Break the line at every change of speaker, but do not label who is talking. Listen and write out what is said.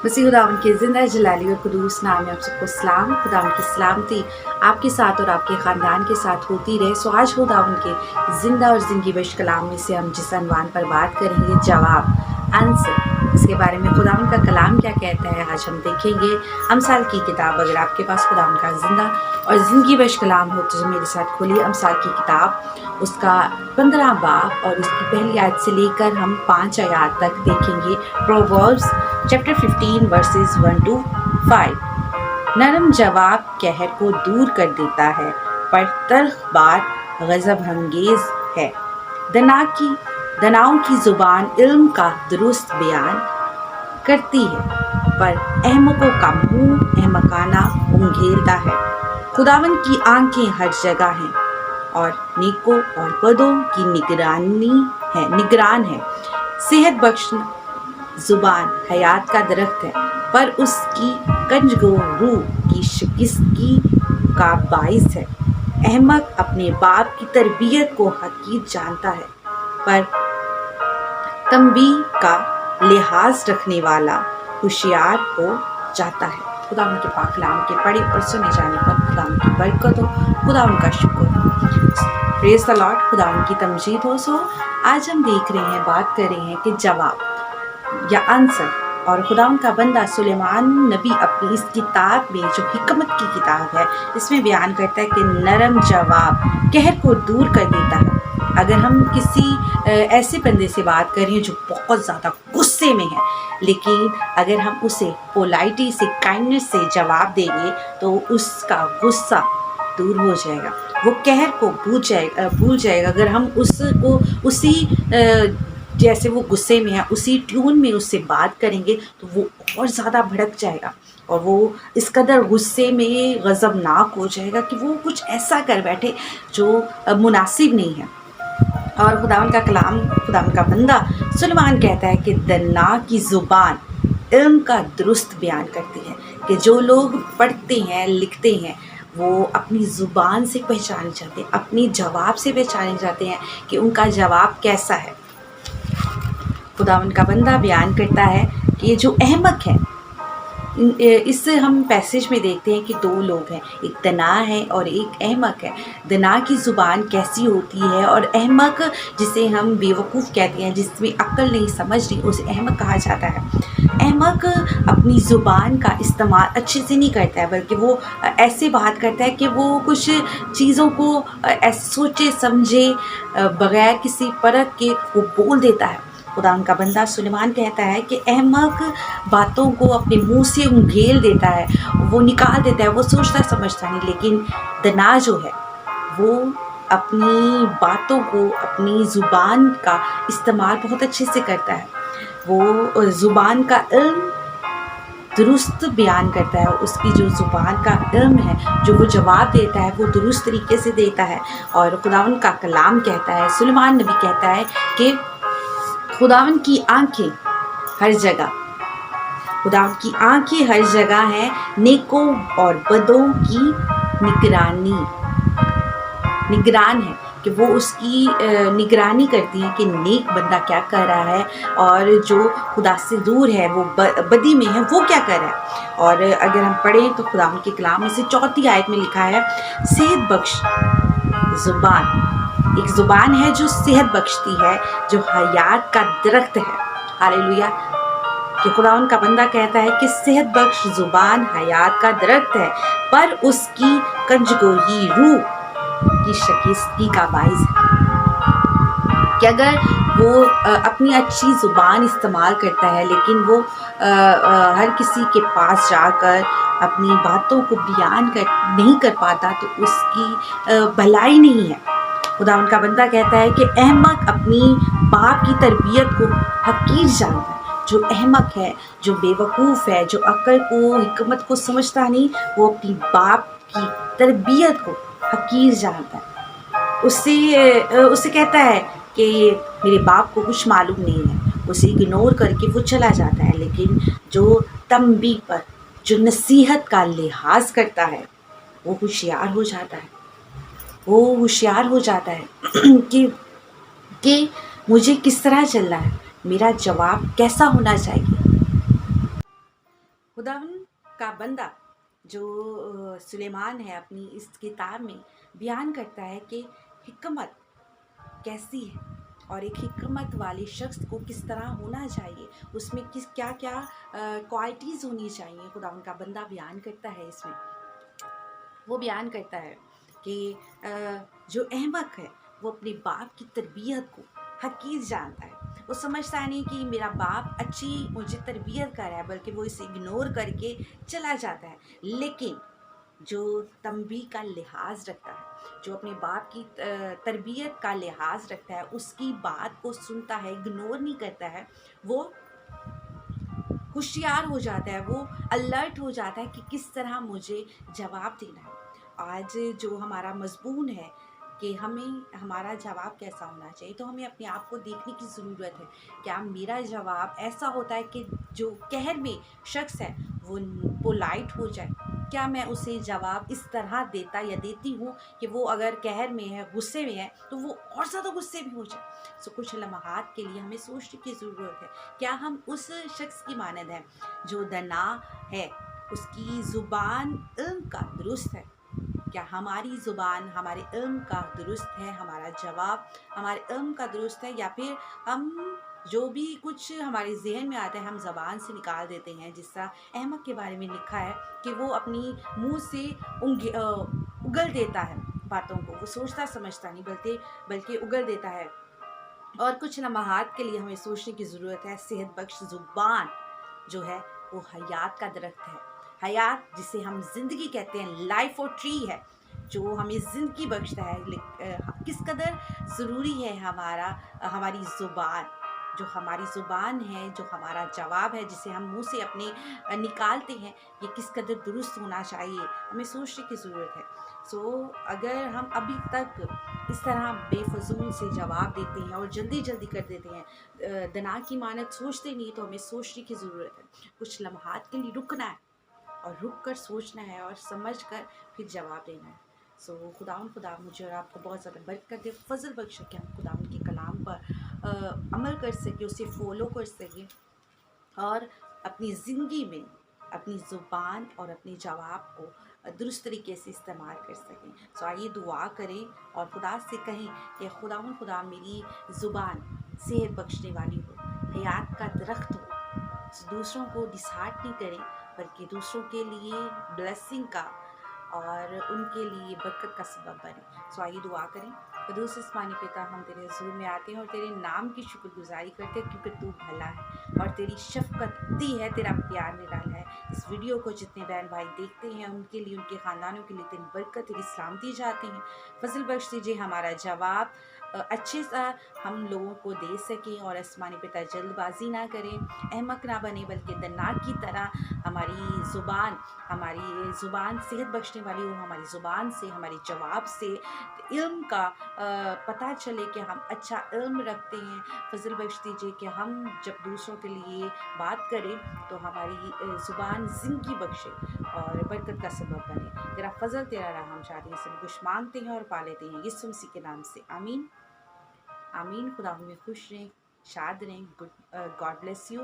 मसीह खुदावंद के ज़िंदा जलाली और कुदूस नाम में आप सबको सलाम। खुदावंद की सलामती आपके साथ और आपके ख़ानदान के साथ होती रहे। सो आज खुदावंद के ज़िंदा और ज़िंदगी बख्श कलाम में से हम जिस अनवान पर बात करेंगे, जवाब, आंसर, इसके बारे में खुदावंद का कलाम क्या कहता है आज हम देखेंगे। अमसाल की किताब, अगर आपके पास खुदावंद का ज़िंदा और ज़िंदगी बख्श कलाम हो तो मेरे साथ खोलिए अमसाल की किताब, उसका 15 बाब और उसकी पहली आयत से लेकर हम 5 आयत तक देखेंगे। Proverbs chapter 15 versus 1 to 5। नरम जवाब कहर को दूर कर देता है, पर तल्ख बात गज़ब अंगेज है। दनाओं की ज़ुबान इल्म का दुरुस्त बयान करती है, पर अहमकों का मुंह अहमकाना उंघेलता है। खुदावन की आंखें हर जगह हैं और नेकों और बदों की निगरान है। सेहत बख्श जुबान हयात का दरख्त है, पर उसकी कंजगो रूह की शिकस्तगी का बाइस है। अहमक अपने बाप की तरबियत को हकीर जानता है, पर तंबीह का लिहाज रखने वाला होशियार हो जाता है। खुदा उनके पाक कलाम के पढ़े और सुने जाने पर खुदा उनकी बरकत हो, खुदा उनका शुक्र हो। प्रेज़ द लॉर्ड, खुदा उनकी तमजीद हो। सो आज हम देख रहे हैं, बात कर रहे हैं कि जवाब या आंसर। और खुदा का बंदा सुलेमान नबी अपनी इस किताब में, जो हिकमत की किताब है, इसमें बयान करता है कि नरम जवाब कहर को दूर कर देता है। अगर हम किसी ऐसे बंदे से बात करें जो बहुत ज़्यादा गुस्से में है, लेकिन अगर हम उसे पोलाइटी से, काइंडनेस से जवाब देंगे तो उसका गुस्सा दूर हो जाएगा, वो कहर को भूल जाएगा। अगर हम उसको उसी जैसे वो गुस्से में है उसी ट्यून में उससे बात करेंगे तो वो और ज़्यादा भड़क जाएगा और वो इस कदर गुस्से में गज़बनाक हो जाएगा कि वो कुछ ऐसा कर बैठे जो मुनासिब नहीं है। और खुदावन का कलाम, खुदावन का बंदा सुलेमान कहता है कि दन्ना की ज़ुबान इल्म का दुरुस्त बयान करती है, कि जो लोग पढ़ते हैं, लिखते हैं, वो अपनी ज़ुबान से पहचाने जाते हैं, अपनी जवाब से पहचाने जाते हैं कि उनका जवाब कैसा है। खुदावन का बंदा बयान करता है कि ये जो अहमक है, इससे हम पैसेज में देखते हैं कि दो लोग हैं, एक दना है और एक अहमक है। दना की ज़ुबान कैसी होती है और अहमक, जिसे हम बेवकूफ़ कहते हैं, जिसमें अक्ल नहीं, समझ नहीं, उसे अहमक कहा जाता है। अहमक अपनी ज़ुबान का इस्तेमाल अच्छे से नहीं करता है, बल्कि वो ऐसे बात करता है कि वो कुछ चीज़ों को ऐसे सोचे समझे बग़ैर किसी परख के वो बोल देता है। खुदा का बंदा सुलेमान कहता है कि अहमक बातों को अपने मुंह से उंघेल देता है, वो निकाल देता है, वो सोचता समझता नहीं। लेकिन दना जो है वो अपनी बातों को, अपनी ज़ुबान का इस्तेमाल बहुत अच्छे से करता है। वो ज़ुबान का इल्म दुरुस्त बयान करता है, उसकी जो ज़ुबान का इल्म है, जो वो जवाब देता है, वो दुरुस्त तरीके से देता है। और खुदावन का कलाम कहता है, सुलेमान नबी कहता है कि खुदावन की आंखें हर जगह, खुदावन की आंखें हर जगह हैं, नेकों और बदों की निगरान है, कि वो उसकी निगरानी करती हैं कि नेक बंदा क्या कर रहा है और जो खुदा से दूर है, वो बदी में है, वो क्या कर रहा है। और अगर हम पढ़ें तो खुदावन के कलाम में से 4 आयत में लिखा है, सेहत बख्श ज़ुबान, एक ज़ुबान है जो सेहत बख्शती है, जो हयात का दरख्त है। हालेलुया। कि खुदावन का बंदा कहता है कि सेहत बख्श ज़ुबान हयात का दरख्त है, पर उसकी कंजगोही रूह की शिकस्तगी का बाइस है। कि अगर वो अपनी अच्छी ज़ुबान इस्तेमाल करता है, लेकिन वो हर किसी के पास जाकर अपनी बातों को बयान नहीं कर पाता, तो उसकी भलाई नहीं है। खुदावन का बंदा कहता है कि अहमक अपनी बाप की तरबियत को हकीर जानता है। जो अहमक है, जो बेवकूफ़ है, जो अक्ल को, हिकमत को समझता नहीं, वो अपनी बाप की तरबियत को हकीर जानता है। उससे कहता है कि मेरे बाप को कुछ मालूम नहीं है, उसे इग्नोर करके वो चला जाता है। लेकिन जो तंबीह पर, जो नसीहत का लिहाज करता है, वो होशियार हो जाता है। वो होशियार हो जाता है कि मुझे किस तरह चलना है, मेरा जवाब कैसा होना चाहिए। खुदावन का बंदा जो सुलेमान है अपनी इस किताब में बयान करता है कि हिकमत कैसी है और एक हिकमत वाले शख्स को किस तरह होना चाहिए, उसमें किस क्या क्या क्वालिटीज़ होनी चाहिए। खुदावन का बंदा बयान करता है इसमें, वो बयान करता है कि जो अहमक है वो अपने बाप की तरबियत को हकीर जानता है। वो समझता नहीं कि मेरा बाप अच्छी मुझे तरबियत कर रहा है, बल्कि वो इसे इग्नोर करके चला जाता है। लेकिन जो तंबी का लिहाज रखता है, जो अपने बाप की तरबियत का लिहाज रखता है, उसकी बात को सुनता है, इग्नोर नहीं करता है, वो होशियार हो जाता है, वो अलर्ट हो जाता है कि किस तरह मुझे जवाब देना है। आज जो हमारा मज़मून है कि हमें हमारा जवाब कैसा होना चाहिए, तो हमें अपने आप को देखने की ज़रूरत है। क्या मेरा जवाब ऐसा होता है कि जो कहर में शख्स है वो पोलाइट हो जाए? क्या मैं उसे जवाब इस तरह देता या देती हूँ कि वो अगर कहर में है, गुस्से में है, तो वो और ज़्यादा गुस्से में हो जाए? सो कुछ लम्हात के लिए हमें सोचने की ज़रूरत है, क्या हम उस शख्स की मानद हैं जो दना है, उसकी ज़ुबान इल्म का दुरुस्त है? क्या हमारी ज़ुबान हमारे इल्म का दुरुस्त है, हमारा जवाब हमारे इल्म का दुरुस्त है, या फिर हम जो भी कुछ हमारे ज़हन में आता है हम ज़बान से निकाल देते हैं? जिस तरह अहमक के बारे में लिखा है कि वो अपनी मुँह से उगल देता है बातों को, वो सोचता समझता नहीं बल्कि उगल देता है। और कुछ लम्हात के लिए हमें सोचने की ज़रूरत है। सेहत बख्श ज़ुबान जो है वो हयात का दरख्त है। हयात जिसे हम ज़िंदगी कहते हैं, लाइफ और ट्री है जो हमें ज़िंदगी बख्शता है। किस कदर ज़रूरी है हमारी ज़ुबान, जो हमारी ज़ुबान है, जो हमारा जवाब है, जिसे हम मुंह से अपने निकालते हैं, ये किस कदर दुरुस्त होना चाहिए, हमें सोचने की ज़रूरत है। अगर हम अभी तक इस तरह बेफजूल से जवाब देते हैं और जल्दी कर देते हैं, दना की मानत सोचते नहीं, तो हमें सोचने की ज़रूरत है। कुछ लम्हात के लिए रुकना है और रुक कर सोचना है और समझ कर फिर जवाब देना है। खुदा मुझे और आपको बहुत ज़्यादा बरकत दे, फजल बख्शे कि हम खुदा के कलाम पर अमल कर सकें, उसे फॉलो कर सकें और अपनी ज़िंदगी में अपनी ज़ुबान और अपने जवाब को दुरुस्त तरीके से इस्तेमाल कर सकें। आइए दुआ करें और खुदा से कहें कि खुदा मेरी ज़ुबान सेहत बख्शने वाली हो, हयात का दरख्त हो, दूसरों को डिसहार्ट नहीं करें बल्कि दूसरों के लिए ब्लेसिंग का और उनके लिए बरकत का सबब बने। आइए दुआ करें। कदूस आसमानी पिता, हम तेरे हुज़ूर में आते हैं और तेरे नाम की शुक्रगुजारी करते हैं, क्योंकि तू भला है और तेरी शफ़क़त दी है, तेरा प्यार निराला है। इस वीडियो को जितने बहन भाई देखते हैं उनके लिए, उनके ख़ानदानों के लिए तेरी बरकत, तेरी सलामती चाहते हैं। फजल बख्श दीजिए, हमारा जवाब अच्छे सा हम लोगों को दे सकें और आसमानी पिता जल्दबाजी ना करें, अहमक ना बने, बल्कि दन्नाक की तरह हमारी ज़ुबान सेहत बख्शने वाली हो। हमारी ज़ुबान से, हमारे जवाब से इल्म का पता चले कि हम अच्छा इल्म रखते हैं। फजल बख्श दीजिए कि हम जब दूसरों के लिए बात करें तो हमारी ज़ुबान ज़िंदगी बख्शे और बरकत का सबब बने। तेरा फजल, तेरा रहम चाहते हैं, सब कुछ मांगते हैं और पा लेते हैं यीशु मसीह के नाम से, आमीन आमीन। खुदा में खुश रहें, शाद रहें। God bless you.